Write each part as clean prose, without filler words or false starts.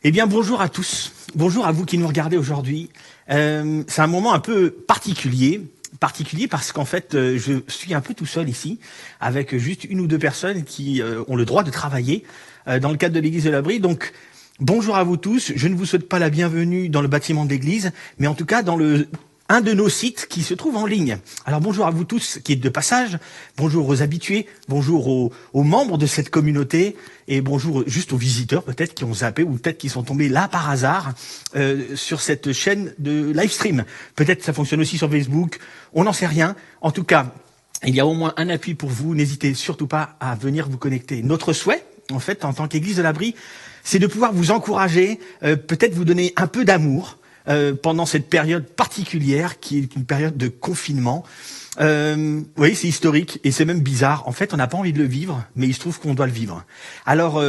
Eh bien, bonjour à tous. Bonjour à vous qui nous regardez aujourd'hui. C'est un moment un peu particulier parce qu'en fait, je suis un peu tout seul ici, avec juste une ou deux personnes qui ont le droit de travailler dans le cadre de l'église de l'Abri. Donc, bonjour à vous tous. Je ne vous souhaite pas la bienvenue dans le bâtiment de l'église, mais en tout cas dans un de nos sites qui se trouve en ligne. Alors bonjour à vous tous qui êtes de passage, bonjour aux habitués, bonjour aux membres de cette communauté et bonjour juste aux visiteurs peut-être qui ont zappé ou peut-être qui sont tombés là par hasard sur cette chaîne de live stream. Peut-être ça fonctionne aussi sur Facebook, on n'en sait rien. En tout cas, il y a au moins un appui pour vous, n'hésitez surtout pas à venir vous connecter. Notre souhait, en fait, en tant qu'Église de l'Abri, c'est de pouvoir vous encourager, peut-être vous donner un peu d'amour, pendant cette période particulière qui est une période de confinement. Oui, c'est historique et c'est même bizarre. En fait, on n'a pas envie de le vivre, mais il se trouve qu'on doit le vivre. Alors,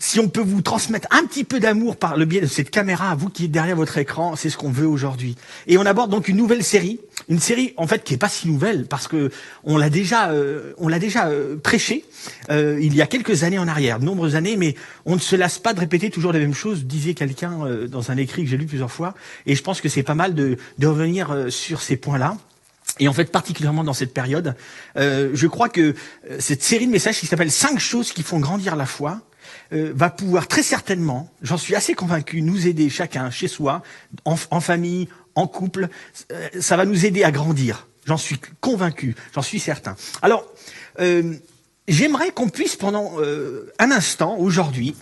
si on peut vous transmettre un petit peu d'amour par le biais de cette caméra, vous qui êtes derrière votre écran, c'est ce qu'on veut aujourd'hui. Et on aborde donc une nouvelle série, en fait qui est pas si nouvelle parce que on l'a déjà prêché il y a quelques années en arrière, de nombreuses années, mais on ne se lasse pas de répéter toujours les mêmes choses, disait quelqu'un dans un écrit que j'ai lu plusieurs fois. Et je pense que c'est pas mal de revenir sur ces points-là. Et en fait, particulièrement dans cette période, je crois que cette série de messages qui s'appelle 5 choses qui font grandir la foi va pouvoir très certainement, j'en suis assez convaincu, nous aider chacun chez soi, en famille, en couple. Ça va nous aider à grandir. J'en suis convaincu, j'en suis certain. Alors, j'aimerais qu'on puisse pendant un instant, aujourd'hui,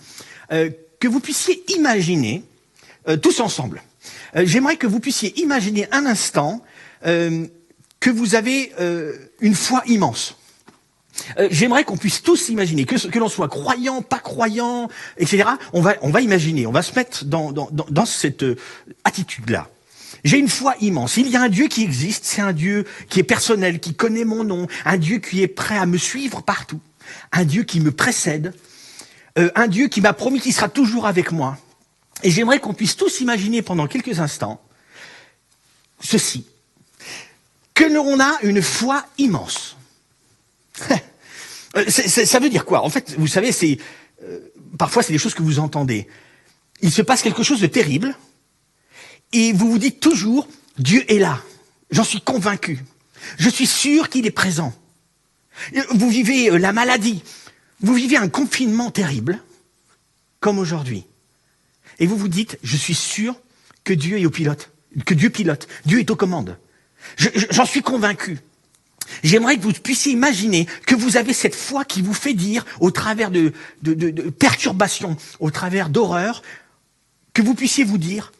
que vous puissiez imaginer, tous ensemble, j'aimerais que vous puissiez imaginer un instant que vous avez une foi immense. J'aimerais qu'on puisse tous imaginer, que l'on soit croyant, pas croyant, etc. On va imaginer, on va se mettre dans cette attitude-là. J'ai une foi immense. Il y a un Dieu qui existe, c'est un Dieu qui est personnel, qui connaît mon nom, un Dieu qui est prêt à me suivre partout, un Dieu qui me précède, un Dieu qui m'a promis qu'il sera toujours avec moi. Et j'aimerais qu'on puisse tous imaginer pendant quelques instants ceci, que l'on a une foi immense. Ça veut dire quoi? En fait, vous savez, parfois c'est des choses que vous entendez. Il se passe quelque chose de terrible et vous vous dites toujours, Dieu est là. J'en suis convaincu. Je suis sûr qu'il est présent. Vous vivez la maladie. Vous vivez un confinement terrible, comme aujourd'hui. Et vous vous dites, je suis sûr que Dieu est au pilote, que Dieu pilote. Dieu est aux commandes. J'en suis convaincu. J'aimerais que vous puissiez imaginer que vous avez cette foi qui vous fait dire, au travers de perturbations, au travers d'horreurs, que vous puissiez vous dire,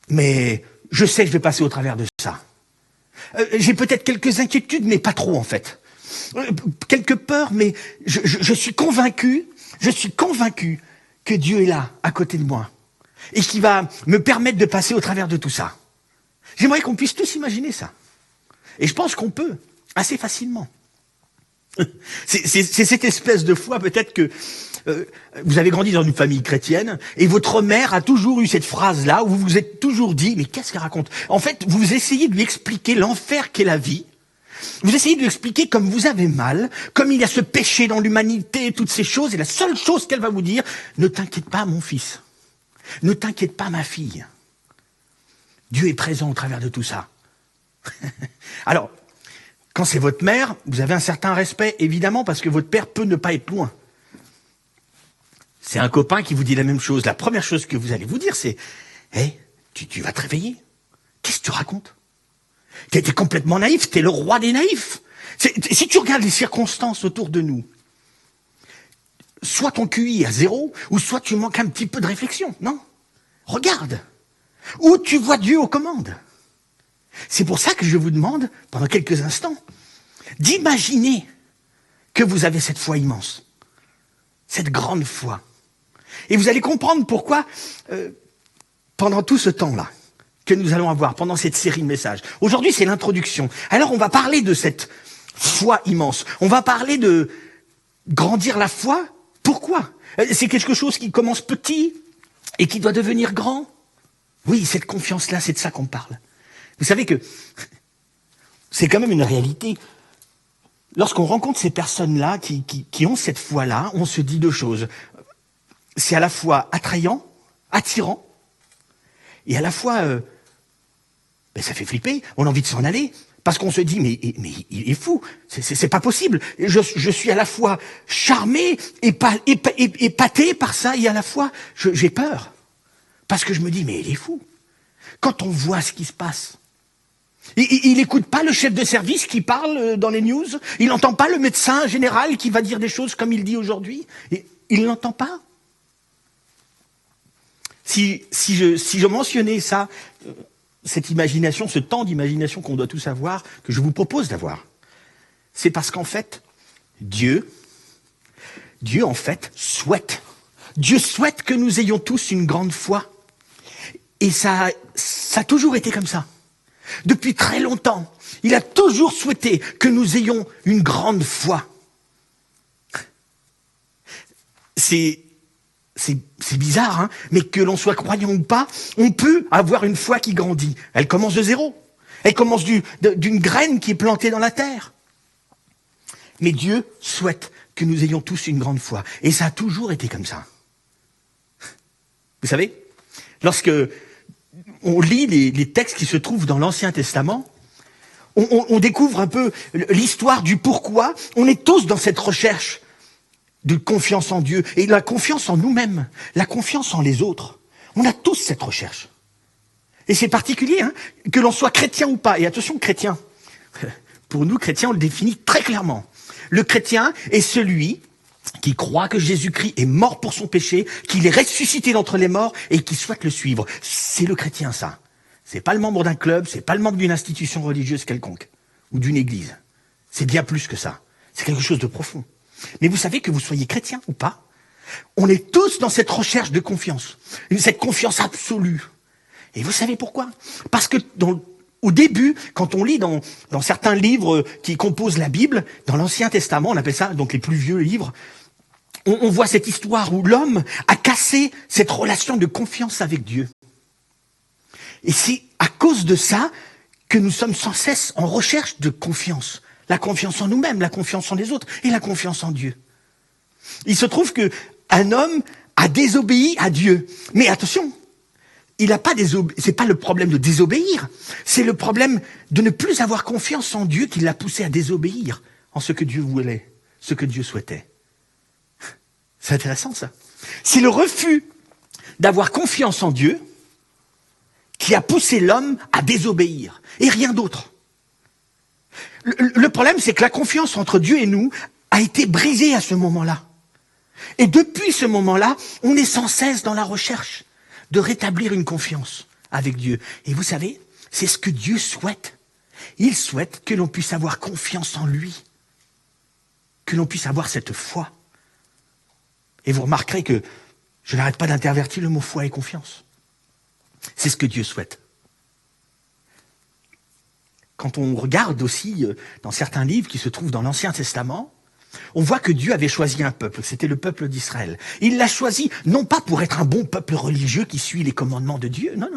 mais je sais que je vais passer au travers de ça. J'ai peut-être quelques inquiétudes, mais pas trop en fait. Quelques peurs, mais je suis convaincu que Dieu est là, à côté de moi, et qui va me permettre de passer au travers de tout ça. J'aimerais qu'on puisse tous imaginer ça. Et je pense qu'on peut, assez facilement. C'est cette espèce de foi, peut-être que vous avez grandi dans une famille chrétienne, et votre mère a toujours eu cette phrase-là, où vous vous êtes toujours dit, mais qu'est-ce qu'elle raconte? En fait, vous essayez de lui expliquer l'enfer qu'est la vie, vous essayez de lui expliquer comme vous avez mal, comme il y a ce péché dans l'humanité, toutes ces choses, et la seule chose qu'elle va vous dire, ne t'inquiète pas mon fils, ne t'inquiète pas ma fille, Dieu est présent au travers de tout ça. Alors, quand c'est votre mère, vous avez un certain respect, évidemment, parce que votre père peut ne pas être loin. C'est un copain qui vous dit la même chose. La première chose que vous allez vous dire, c'est « Hey, tu vas te réveiller. Qu'est-ce que tu racontes? T'es complètement naïf, t'es le roi des naïfs. » Si tu regardes les circonstances autour de nous, soit ton QI est à 0, ou soit tu manques un petit peu de réflexion. Non, regarde. Où tu vois Dieu aux commandes. C'est pour ça que je vous demande, pendant quelques instants, d'imaginer que vous avez cette foi immense, cette grande foi. Et vous allez comprendre pourquoi, pendant tout ce temps-là, que nous allons avoir, pendant cette série de messages. Aujourd'hui, c'est l'introduction. Alors, on va parler de cette foi immense. On va parler de grandir la foi. Pourquoi? C'est quelque chose qui commence petit et qui doit devenir grand. Oui, cette confiance-là, c'est de ça qu'on parle. Vous savez que c'est quand même une réalité. Lorsqu'on rencontre ces personnes-là qui ont cette foi-là, on se dit deux choses. c'est à la fois attrayant, attirant, et à la fois, ça fait flipper, on a envie de s'en aller, parce qu'on se dit, mais il est fou, c'est pas possible. Je suis à la fois charmé, épaté par ça, et à la fois, j'ai peur. Parce que je me dis, mais il est fou. Quand on voit ce qui se passe, il n'écoute pas le chef de service qui parle dans les news, il n'entend pas le médecin général qui va dire des choses comme il dit aujourd'hui, il n'entend pas. Si je mentionnais ça, cette imagination, ce temps d'imagination qu'on doit tous avoir, que je vous propose d'avoir, c'est parce qu'en fait, Dieu en fait souhaite. Dieu souhaite que nous ayons tous une grande foi. Et ça a toujours été comme ça. Depuis très longtemps, il a toujours souhaité que nous ayons une grande foi. C'est bizarre, hein, mais que l'on soit croyant ou pas, on peut avoir une foi qui grandit. Elle commence de zéro. Elle commence d'une graine qui est plantée dans la terre. Mais Dieu souhaite que nous ayons tous une grande foi. Et ça a toujours été comme ça. Vous savez, lorsque on lit les textes qui se trouvent dans l'Ancien Testament, on découvre un peu l'histoire du pourquoi. On est tous dans cette recherche de confiance en Dieu et la confiance en nous-mêmes, la confiance en les autres. On a tous cette recherche. Et c'est particulier, hein, que l'on soit chrétien ou pas. Et attention, chrétien. Pour nous, chrétiens, on le définit très clairement. Le chrétien est celui qui croit que Jésus-Christ est mort pour son péché, qu'il est ressuscité d'entre les morts et qui souhaite le suivre. C'est le chrétien, ça. C'est pas le membre d'un club, c'est pas le membre d'une institution religieuse quelconque ou d'une église. C'est bien plus que ça. C'est quelque chose de profond. Mais vous savez que vous soyez chrétien ou pas, on est tous dans cette recherche de confiance, cette confiance absolue. Et vous savez pourquoi? Parce que au début, quand on lit dans certains livres qui composent la Bible, dans l'Ancien Testament, on appelle ça donc les plus vieux livres, on voit cette histoire où l'homme a cassé cette relation de confiance avec Dieu. Et c'est à cause de ça que nous sommes sans cesse en recherche de confiance. La confiance en nous-mêmes, la confiance en les autres et la confiance en Dieu. Il se trouve qu'un homme a désobéi à Dieu. Mais attention, il n'a pas c'est pas le problème de désobéir, c'est le problème de ne plus avoir confiance en Dieu qui l'a poussé à désobéir en ce que Dieu voulait, ce que Dieu souhaitait. C'est intéressant ça. C'est le refus d'avoir confiance en Dieu qui a poussé l'homme à désobéir et rien d'autre. Le problème, c'est que la confiance entre Dieu et nous a été brisée à ce moment-là. Et depuis ce moment-là, on est sans cesse dans la recherche de rétablir une confiance avec Dieu. Et vous savez, c'est ce que Dieu souhaite. Il souhaite que l'on puisse avoir confiance en lui, que l'on puisse avoir cette foi. Et vous remarquerez que je n'arrête pas d'intervertir le mot foi et confiance. C'est ce que Dieu souhaite. Quand on regarde aussi dans certains livres qui se trouvent dans l'Ancien Testament, on voit que Dieu avait choisi un peuple, c'était le peuple d'Israël. Il l'a choisi non pas pour être un bon peuple religieux qui suit les commandements de Dieu, non.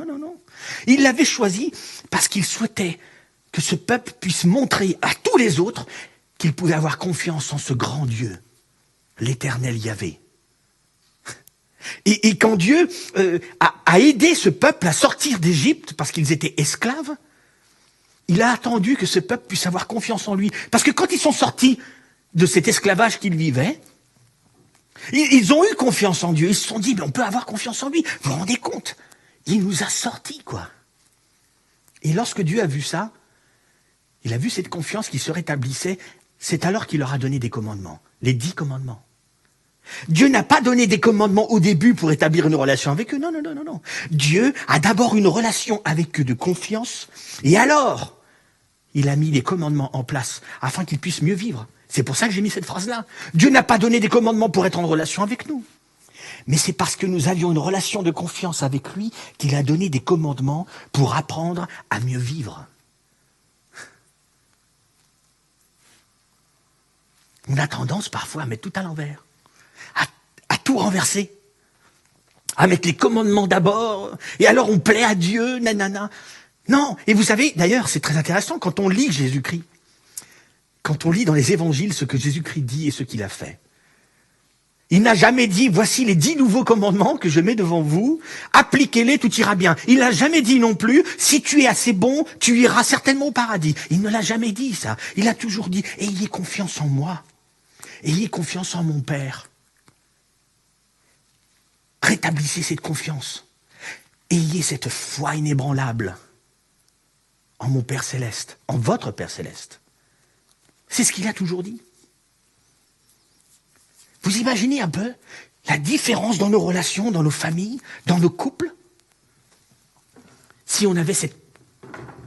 Il l'avait choisi parce qu'il souhaitait que ce peuple puisse montrer à tous les autres qu'il pouvait avoir confiance en ce grand Dieu, l'Éternel Yahvé. Et quand Dieu a aidé ce peuple à sortir d'Égypte parce qu'ils étaient esclaves, il a attendu que ce peuple puisse avoir confiance en lui. Parce que quand ils sont sortis de cet esclavage qu'ils vivaient, ils ont eu confiance en Dieu. Ils se sont dit, mais on peut avoir confiance en lui. Vous vous rendez compte? Il nous a sortis, quoi. Et lorsque Dieu a vu ça, il a vu cette confiance qui se rétablissait, c'est alors qu'il leur a donné des commandements, les 10 commandements. Dieu n'a pas donné des commandements au début pour établir une relation avec eux. Non. Dieu a d'abord une relation avec eux de confiance, et alors, il a mis les commandements en place afin qu'ils puissent mieux vivre. C'est pour ça que j'ai mis cette phrase-là. Dieu n'a pas donné des commandements pour être en relation avec nous. Mais c'est parce que nous avions une relation de confiance avec lui qu'il a donné des commandements pour apprendre à mieux vivre. On a tendance parfois à mettre tout à l'envers, à tout renverser, à mettre les commandements d'abord, et alors on plaît à Dieu, nanana. Non, et vous savez, d'ailleurs, c'est très intéressant, quand on lit Jésus-Christ, quand on lit dans les évangiles ce que Jésus-Christ dit et ce qu'il a fait, Il n'a jamais dit, voici les 10 nouveaux commandements que je mets devant vous, appliquez-les, tout ira bien. Il n'a jamais dit non plus, si tu es assez bon, tu iras certainement au paradis. Il ne l'a jamais dit ça. Il a toujours dit, ayez confiance en moi. Ayez confiance en mon Père. Rétablissez cette confiance. Ayez cette foi inébranlable en mon Père céleste, en votre Père céleste. C'est ce qu'il a toujours dit. Vous imaginez un peu la différence dans nos relations, dans nos familles, dans nos couples? Si on avait cette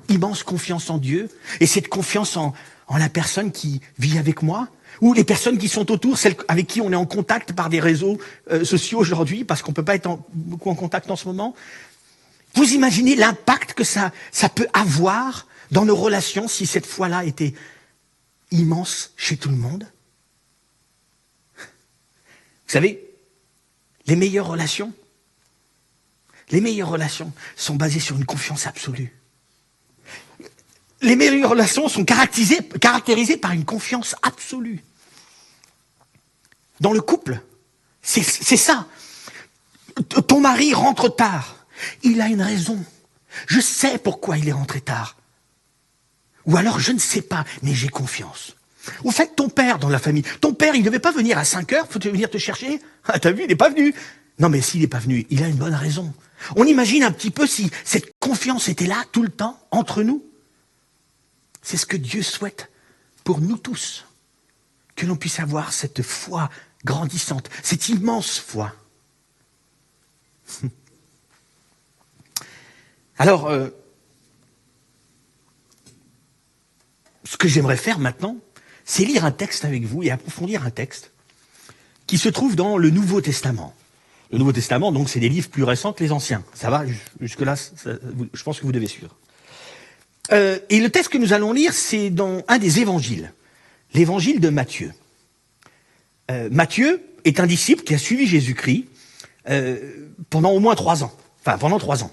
immense confiance en Dieu et cette confiance en la personne qui vit avec moi, ou les personnes qui sont autour, celles avec qui on est en contact par des réseaux sociaux aujourd'hui, parce qu'on ne peut pas être beaucoup en contact en ce moment. Vous imaginez l'impact que ça peut avoir dans nos relations si cette foi-là était immense chez tout le monde? Vous savez, les meilleures relations sont basées sur une confiance absolue. Les meilleures relations sont caractérisées par une confiance absolue. Dans le couple, c'est ça. Ton mari rentre tard. Il a une raison. Je sais pourquoi il est rentré tard. Ou alors je ne sais pas, mais j'ai confiance. Au fait, ton père dans la famille, ton père, il ne devait pas venir à 5 heures, faut venir te chercher. Ah, t'as vu, il n'est pas venu. Non, mais s'il n'est pas venu, il a une bonne raison. On imagine un petit peu si cette confiance était là tout le temps, entre nous. C'est ce que Dieu souhaite pour nous tous. Que l'on puisse avoir cette foi grandissante, cette immense foi. Alors, ce que j'aimerais faire maintenant, c'est lire un texte avec vous et approfondir un texte qui se trouve dans le Nouveau Testament. Le Nouveau Testament, donc, c'est des livres plus récents que les anciens. Ça va? Jusque-là, je pense que vous devez suivre. Et le texte que nous allons lire, c'est dans un des évangiles, l'évangile de Matthieu. Matthieu est un disciple qui a suivi Jésus-Christ pendant au moins 3 ans. Enfin, pendant 3 ans.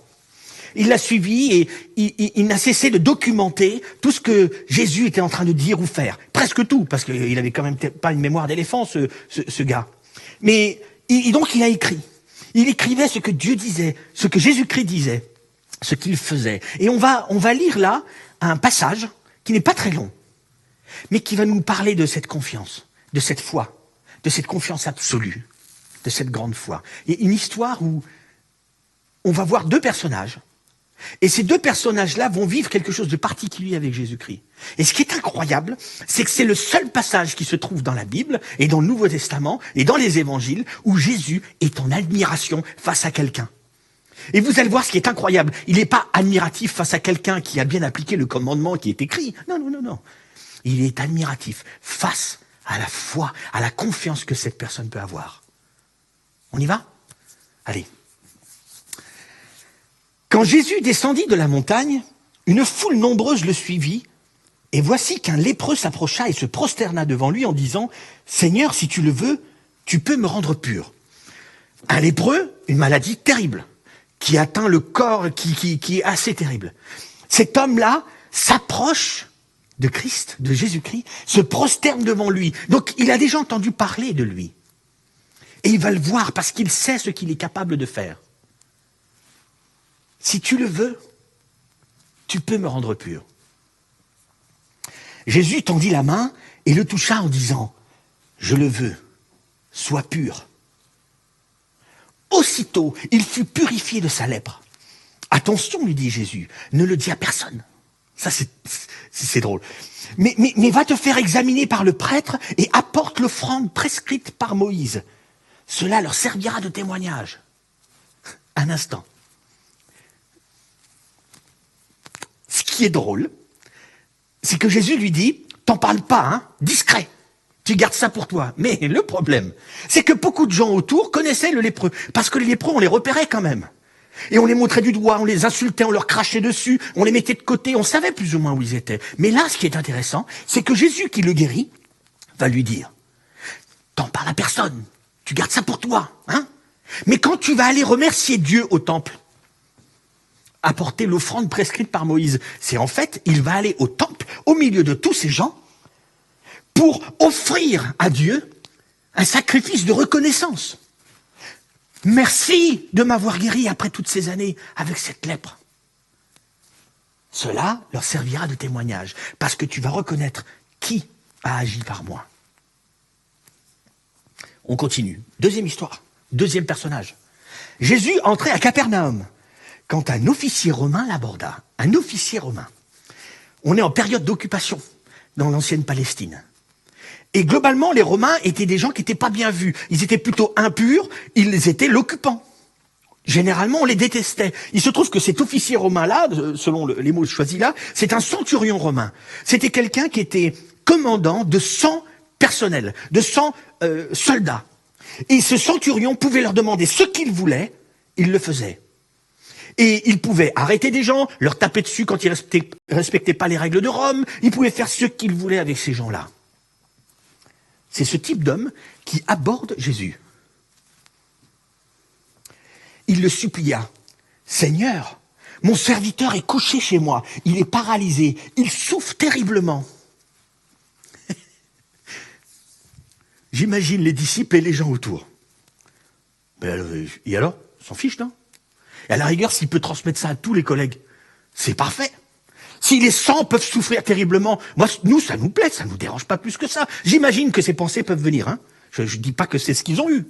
Il l'a suivi et il n'a cessé de documenter tout ce que Jésus était en train de dire ou faire. Presque tout, parce qu'il avait quand même pas une mémoire d'éléphant, ce gars. Mais donc il a écrit. Il écrivait ce que Dieu disait, ce que Jésus-Christ disait, ce qu'il faisait. Et on va lire là un passage qui n'est pas très long, mais qui va nous parler de cette confiance, de cette foi, de cette confiance absolue, de cette grande foi. Et une histoire où on va voir 2 personnages. Et ces 2 personnages-là vont vivre quelque chose de particulier avec Jésus-Christ. Et ce qui est incroyable, c'est que c'est le seul passage qui se trouve dans la Bible, et dans le Nouveau Testament, et dans les évangiles, où Jésus est en admiration face à quelqu'un. Et vous allez voir ce qui est incroyable. Il n'est pas admiratif face à quelqu'un qui a bien appliqué le commandement qui est écrit. Non, non, non, non. Il est admiratif face à la foi, à la confiance que cette personne peut avoir. On y va? Allez. Quand Jésus descendit de la montagne, une foule nombreuse le suivit, et voici qu'un lépreux s'approcha et se prosterna devant lui en disant « Seigneur, si tu le veux, tu peux me rendre pur. » Un lépreux, une maladie terrible, qui atteint le corps, qui est assez terrible. Cet homme-là s'approche de Christ, de Jésus-Christ, se prosterne devant lui. Donc il a déjà entendu parler de lui. Et il va le voir parce qu'il sait ce qu'il est capable de faire. Si tu le veux, tu peux me rendre pur. Jésus tendit la main et le toucha en disant « Je le veux, sois pur. » Aussitôt, il fut purifié de sa lèpre. « Attention, lui dit Jésus, ne le dis à personne. » Ça, c'est drôle. Mais va te faire examiner par le prêtre et apporte l'offrande prescrite par Moïse. Cela leur servira de témoignage. Un instant. Ce qui est drôle, c'est que Jésus lui dit, t'en parles pas, hein, discret. Tu gardes ça pour toi. Mais le problème, c'est que beaucoup de gens autour connaissaient le lépreux. Parce que les lépreux, on les repérait quand même. Et on les montrait du doigt, on les insultait, on leur crachait dessus, on les mettait de côté, on savait plus ou moins où ils étaient. Mais là, ce qui est intéressant, c'est que Jésus qui le guérit, va lui dire, t'en parles à personne, tu gardes ça pour toi, hein. Mais quand tu vas aller remercier Dieu au temple, apporter l'offrande prescrite par Moïse, c'est en fait, il va aller au temple, au milieu de tous ces gens, pour offrir à Dieu Un sacrifice de reconnaissance. Merci de m'avoir guéri après toutes ces années avec cette lèpre. Cela leur servira de témoignage, parce que tu vas reconnaître qui a agi par moi. On continue. Deuxième histoire, deuxième personnage. Jésus entrait à Capernaum quand un officier romain l'aborda. Un officier romain. On est en période d'occupation dans l'ancienne Palestine. Et globalement, les Romains étaient des gens qui n'étaient pas bien vus. Ils étaient plutôt impurs, ils étaient l'occupant. Généralement, on les détestait. Il se trouve que cet officier romain-là, selon les mots choisis là, c'est un centurion romain. C'était quelqu'un qui était commandant de 100 personnels, de 100 soldats. Et ce centurion pouvait leur demander ce qu'il voulait, il le faisait. Et il pouvait arrêter des gens, leur taper dessus quand ils respectaient pas les règles de Rome, il pouvait faire ce qu'il voulait avec ces gens-là. C'est ce type d'homme qui aborde Jésus. Il le supplia. « Seigneur, mon serviteur est couché chez moi, il est paralysé, il souffre terriblement. » J'imagine les disciples et les gens autour. Et alors, on s'en fiche, non? Et à la rigueur, s'il peut transmettre ça à tous les collègues, c'est parfait. Si les 100 peuvent souffrir terriblement, nous, ça nous plaît, ça nous dérange pas plus que ça. J'imagine que ces pensées peuvent venir. Hein. Je ne dis pas que c'est ce qu'ils ont eu.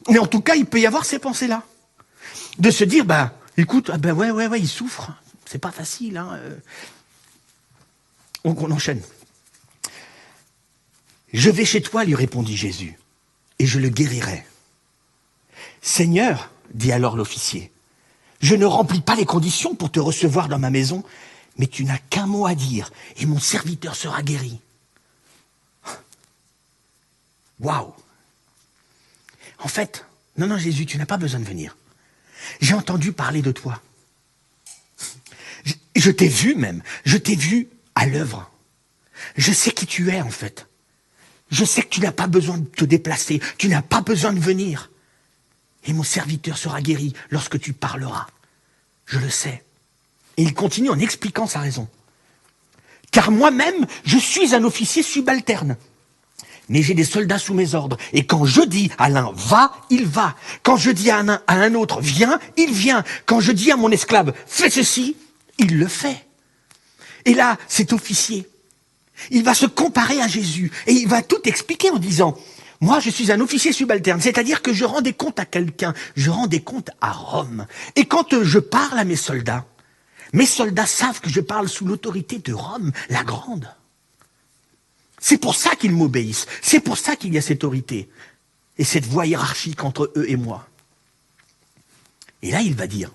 Mais en tout cas, il peut y avoir ces pensées-là. De se dire, écoute, ouais, il souffre. C'est pas facile. Hein. Donc on enchaîne. « Je vais chez toi, lui répondit Jésus, et je le guérirai. »« Seigneur, dit alors l'officier, je ne remplis pas les conditions pour te recevoir dans ma maison, mais tu n'as qu'un mot à dire, et mon serviteur sera guéri. » Waouh! En fait, non, Jésus, tu n'as pas besoin de venir. J'ai entendu parler de toi. Je t'ai vu même, je t'ai vu à l'œuvre. Je sais qui tu es en fait. Je sais que tu n'as pas besoin de te déplacer, tu n'as pas besoin de venir. Et mon serviteur sera guéri lorsque tu parleras. Je le sais. Et il continue en expliquant sa raison. Car moi-même, je suis un officier subalterne. Mais j'ai des soldats sous mes ordres. Et quand je dis à l'un, va, il va. Quand je dis à un autre, viens, il vient. Quand je dis à mon esclave, fais ceci, il le fait. Et là, cet officier, il va se comparer à Jésus. Et il va tout expliquer en disant, moi, je suis un officier subalterne. C'est-à-dire que je rends des comptes à quelqu'un. Je rends des comptes à Rome. Et quand je parle à mes soldats savent que je parle sous l'autorité de Rome, la grande. C'est pour ça qu'ils m'obéissent. C'est pour ça qu'il y a cette autorité et cette voie hiérarchique entre eux et moi. Et là, il va dire,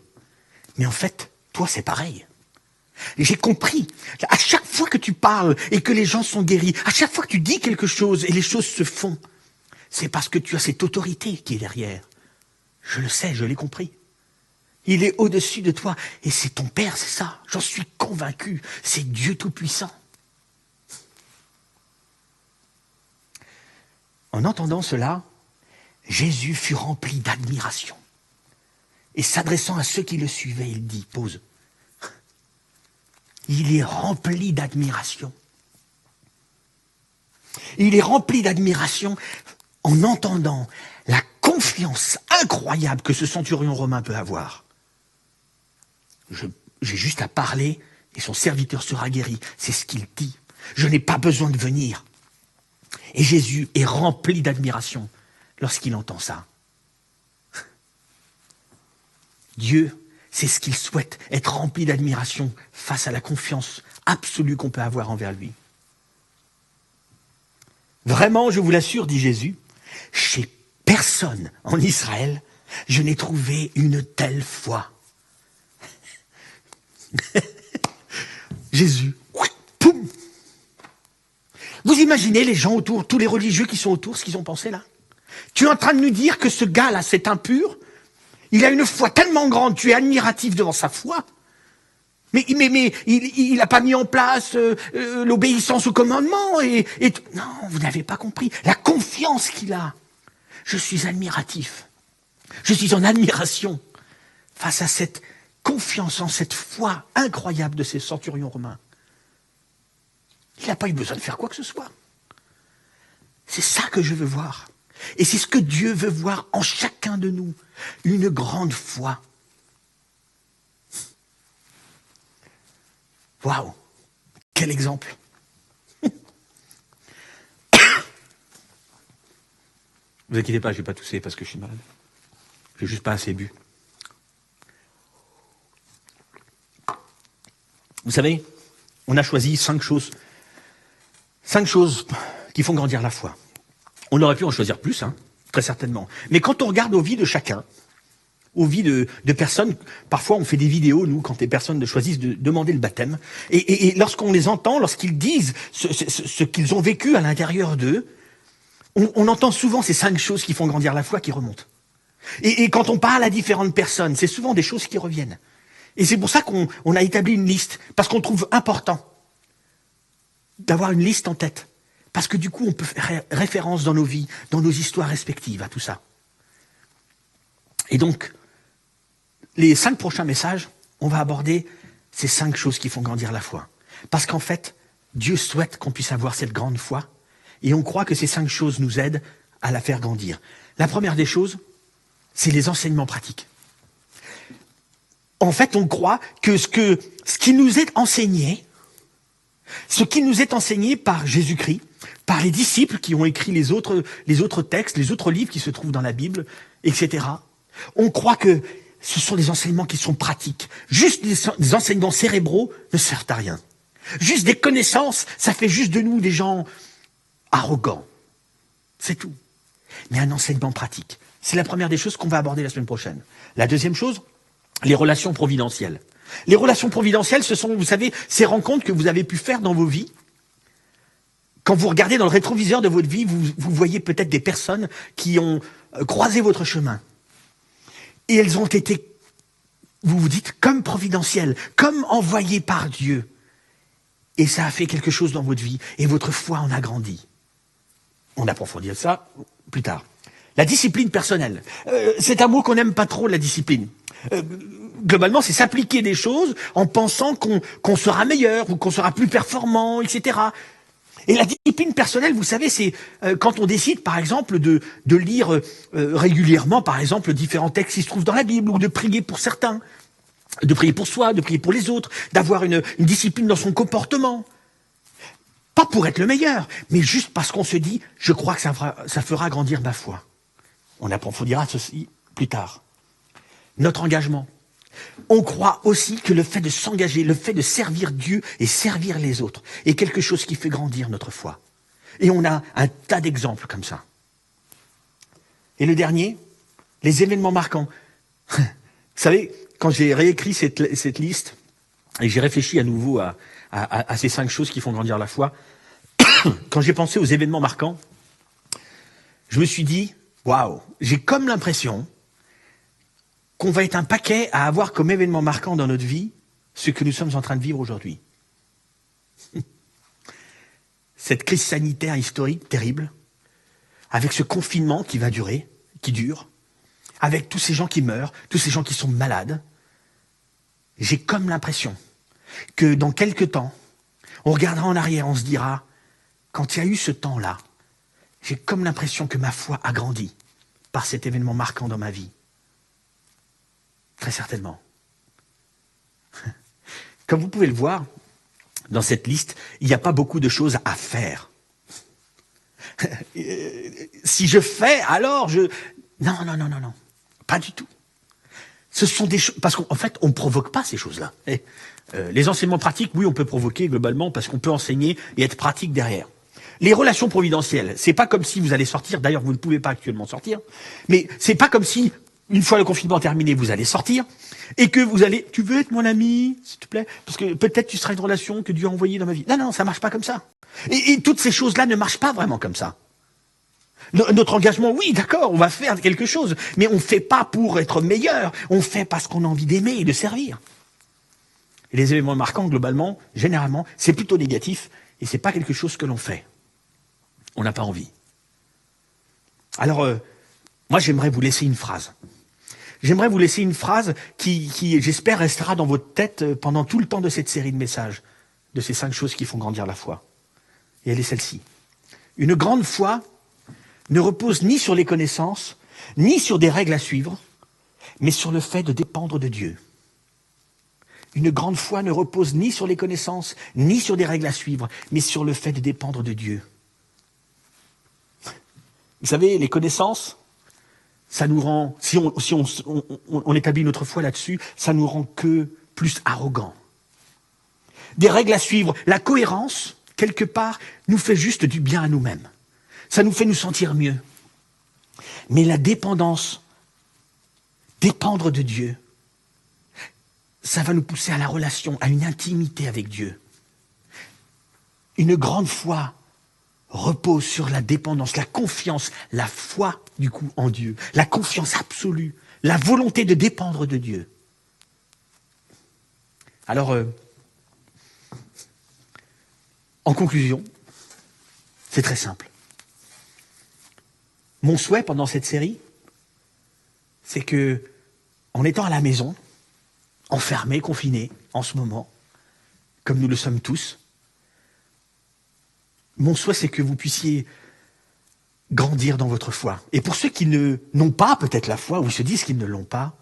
mais en fait, toi, c'est pareil. J'ai compris. À chaque fois que tu parles et que les gens sont guéris, à chaque fois que tu dis quelque chose et les choses se font, c'est parce que tu as cette autorité qui est derrière. Je le sais, je l'ai compris. Il est au-dessus de toi. Et c'est ton Père, c'est ça. J'en suis convaincu. C'est Dieu Tout-Puissant. En entendant cela, Jésus fut rempli d'admiration. Et s'adressant à ceux qui le suivaient, il dit, pause. Il est rempli d'admiration. Il est rempli d'admiration en entendant la confiance incroyable que ce centurion romain peut avoir. J'ai juste à parler et son serviteur sera guéri. C'est ce qu'il dit. Je n'ai pas besoin de venir. Et Jésus est rempli d'admiration lorsqu'il entend ça. Dieu, c'est ce qu'il souhaite, être rempli d'admiration face à la confiance absolue qu'on peut avoir envers lui. Vraiment, je vous l'assure, dit Jésus, chez personne en Israël, je n'ai trouvé une telle foi. Jésus, poum. Vous imaginez les gens autour, tous les religieux qui sont autour, ce qu'ils ont pensé là? Tu es en train de nous dire que ce gars-là, c'est impur? Il a une foi tellement grande, tu es admiratif devant sa foi? Mais il n'a pas mis en place l'obéissance au commandement non, vous n'avez pas compris. La confiance qu'il a. Je suis admiratif. Je suis en admiration face à cette confiance en cette foi incroyable de ces centurions romains. Il n'a pas eu besoin de faire quoi que ce soit. C'est ça que je veux voir. Et c'est ce que Dieu veut voir en chacun de nous, une grande foi. Waouh, quel exemple! Vous inquiétez pas, je ne vais pas tousser parce que je suis malade. Je n'ai juste pas assez bu. Vous savez, on a choisi 5 choses. 5 choses qui font grandir la foi. On aurait pu en choisir plus, très certainement. Mais quand on regarde aux vies de chacun, aux vies de personnes, parfois on fait des vidéos, nous, quand les personnes choisissent de demander le baptême, et lorsqu'on les entend, lorsqu'ils disent ce qu'ils ont vécu à l'intérieur d'eux, on entend souvent ces 5 choses qui font grandir la foi qui remontent. Et quand on parle à différentes personnes, c'est souvent des choses qui reviennent. Et c'est pour ça qu'on a établi une liste, parce qu'on trouve important d'avoir une liste en tête. Parce que du coup, on peut faire référence dans nos vies, dans nos histoires respectives à tout ça. Et donc, les 5 prochains messages, on va aborder ces 5 choses qui font grandir la foi. Parce qu'en fait, Dieu souhaite qu'on puisse avoir cette grande foi, et on croit que ces 5 choses nous aident à la faire grandir. La première des choses, c'est les enseignements pratiques. En fait, on croit que ce qui nous est enseigné, par Jésus-Christ, par les disciples qui ont écrit les autres textes, les autres livres qui se trouvent dans la Bible, etc. On croit que ce sont des enseignements qui sont pratiques. Juste des enseignements cérébraux ne servent à rien. Juste des connaissances, ça fait juste de nous des gens arrogants. C'est tout. Mais un enseignement pratique, c'est la première des choses qu'on va aborder la semaine prochaine. La deuxième chose, les relations providentielles. Les relations providentielles, ce sont, vous savez, ces rencontres que vous avez pu faire dans vos vies. Quand vous regardez dans le rétroviseur de votre vie, vous voyez peut-être des personnes qui ont croisé votre chemin. Et elles ont été, vous vous dites, comme providentielles, comme envoyées par Dieu. Et ça a fait quelque chose dans votre vie, et votre foi en a grandi. On approfondira ça plus tard. La discipline personnelle. C'est un mot qu'on n'aime pas trop, la discipline. Globalement, c'est s'appliquer des choses en pensant qu'on sera meilleur, ou qu'on sera plus performant, etc. Et la discipline personnelle, vous savez, c'est quand on décide, par exemple, de lire régulièrement, par exemple, différents textes qui se trouvent dans la Bible, ou de prier pour certains, de prier pour soi, de prier pour les autres, d'avoir une discipline dans son comportement. Pas pour être le meilleur, mais juste parce qu'on se dit, je crois que ça fera grandir ma foi. On approfondira ceci plus tard. Notre engagement. On croit aussi que le fait de s'engager, le fait de servir Dieu et servir les autres est quelque chose qui fait grandir notre foi. Et on a un tas d'exemples comme ça. Et le dernier, les événements marquants. Vous savez, quand j'ai réécrit cette liste, et j'ai réfléchi à nouveau à ces 5 choses qui font grandir la foi, quand j'ai pensé aux événements marquants, je me suis dit, waouh, j'ai comme l'impression qu'on va être un paquet à avoir comme événement marquant dans notre vie ce que nous sommes en train de vivre aujourd'hui. Cette crise sanitaire historique terrible, avec ce confinement qui va durer, qui dure, avec tous ces gens qui meurent, tous ces gens qui sont malades, j'ai comme l'impression que dans quelques temps, on regardera en arrière, on se dira, quand il y a eu ce temps-là, j'ai comme l'impression que ma foi a grandi par cet événement marquant dans ma vie. Très certainement. Comme vous pouvez le voir, dans cette liste, il n'y a pas beaucoup de choses à faire. Si je fais, alors je... Non, pas du tout. Ce sont des choses... Parce qu'en fait, on ne provoque pas ces choses-là. Les enseignements pratiques, oui, on peut provoquer globalement, parce qu'on peut enseigner et être pratique derrière. Les relations providentielles, c'est pas comme si vous allez sortir, d'ailleurs vous ne pouvez pas actuellement sortir, mais c'est pas comme si... Une fois le confinement terminé, vous allez sortir et que vous allez, tu veux être mon ami, s'il te plaît, parce que peut-être tu seras une relation que Dieu a envoyée dans ma vie. Non, ça marche pas comme ça. Et toutes ces choses-là ne marchent pas vraiment comme ça. Notre engagement, oui, d'accord, on va faire quelque chose, mais on ne fait pas pour être meilleur, on fait parce qu'on a envie d'aimer et de servir. Et les événements marquants, globalement, généralement, c'est plutôt négatif et c'est pas quelque chose que l'on fait. On n'a pas envie. Alors, moi, j'aimerais vous laisser une phrase. J'aimerais vous laisser une phrase qui j'espère, restera dans votre tête pendant tout le temps de cette série de messages, de ces 5 choses qui font grandir la foi. Et elle est celle-ci. Une grande foi ne repose ni sur les connaissances, ni sur des règles à suivre, mais sur le fait de dépendre de Dieu. Une grande foi ne repose ni sur les connaissances, ni sur des règles à suivre, mais sur le fait de dépendre de Dieu. Vous savez, les connaissances, ça nous rend, si on établit notre foi là-dessus, ça nous rend que plus arrogants. Des règles à suivre, la cohérence, quelque part, nous fait juste du bien à nous-mêmes. Ça nous fait nous sentir mieux. Mais la dépendance, dépendre de Dieu, ça va nous pousser à la relation, à une intimité avec Dieu. Une grande foi repose sur la dépendance, la confiance, la foi du coup en Dieu, la confiance absolue, la volonté de dépendre de Dieu. Alors, en conclusion, c'est très simple. Mon souhait pendant cette série, c'est que, en étant à la maison, enfermés, confinés, en ce moment, comme nous le sommes tous, mon souhait, c'est que vous puissiez grandir dans votre foi. Et pour ceux qui n'ont pas peut-être la foi, ou se disent qu'ils ne l'ont pas,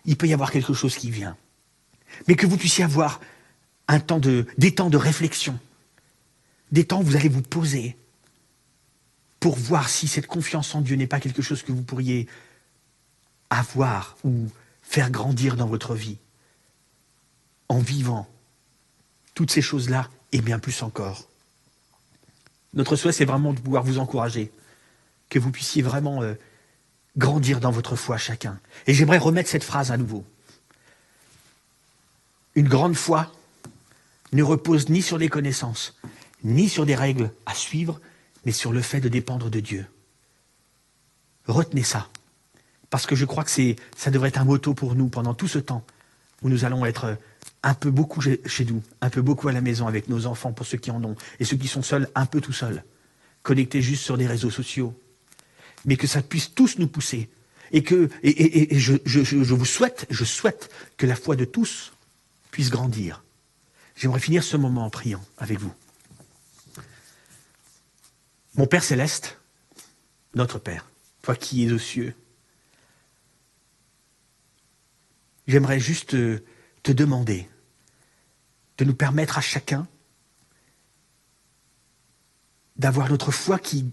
il peut y avoir quelque chose qui vient. Mais que vous puissiez avoir des temps de réflexion, des temps où vous allez vous poser pour voir si cette confiance en Dieu n'est pas quelque chose que vous pourriez avoir ou faire grandir dans votre vie en vivant toutes ces choses-là et bien plus encore. Notre souhait, c'est vraiment de pouvoir vous encourager, que vous puissiez vraiment grandir dans votre foi chacun. Et j'aimerais remettre cette phrase à nouveau. Une grande foi ne repose ni sur les connaissances, ni sur des règles à suivre, mais sur le fait de dépendre de Dieu. Retenez ça, parce que je crois que ça devrait être un motto pour nous pendant tout ce temps où nous allons être un peu beaucoup chez nous, un peu beaucoup à la maison avec nos enfants pour ceux qui en ont, et ceux qui sont seuls, un peu tout seuls, connectés juste sur des réseaux sociaux. Mais que ça puisse tous nous pousser. Et je souhaite que la foi de tous puisse grandir. J'aimerais finir ce moment en priant avec vous. Mon Père céleste, notre Père, toi qui es aux cieux, j'aimerais juste te demander de nous permettre à chacun d'avoir notre foi qui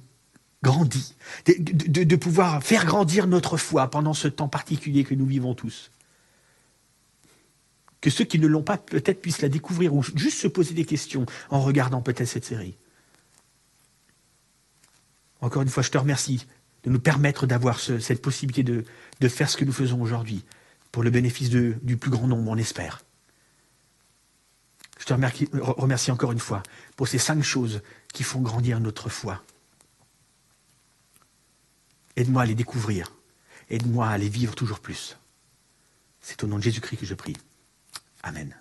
grandit, de pouvoir faire grandir notre foi pendant ce temps particulier que nous vivons tous. Que ceux qui ne l'ont pas peut-être puissent la découvrir ou juste se poser des questions en regardant peut-être cette série. Encore une fois, je te remercie de nous permettre d'avoir cette possibilité de faire ce que nous faisons aujourd'hui pour le bénéfice du plus grand nombre, on espère. Je te remercie encore une fois pour ces 5 choses qui font grandir notre foi. Aide-moi à les découvrir. Aide-moi à les vivre toujours plus. C'est au nom de Jésus-Christ que je prie. Amen.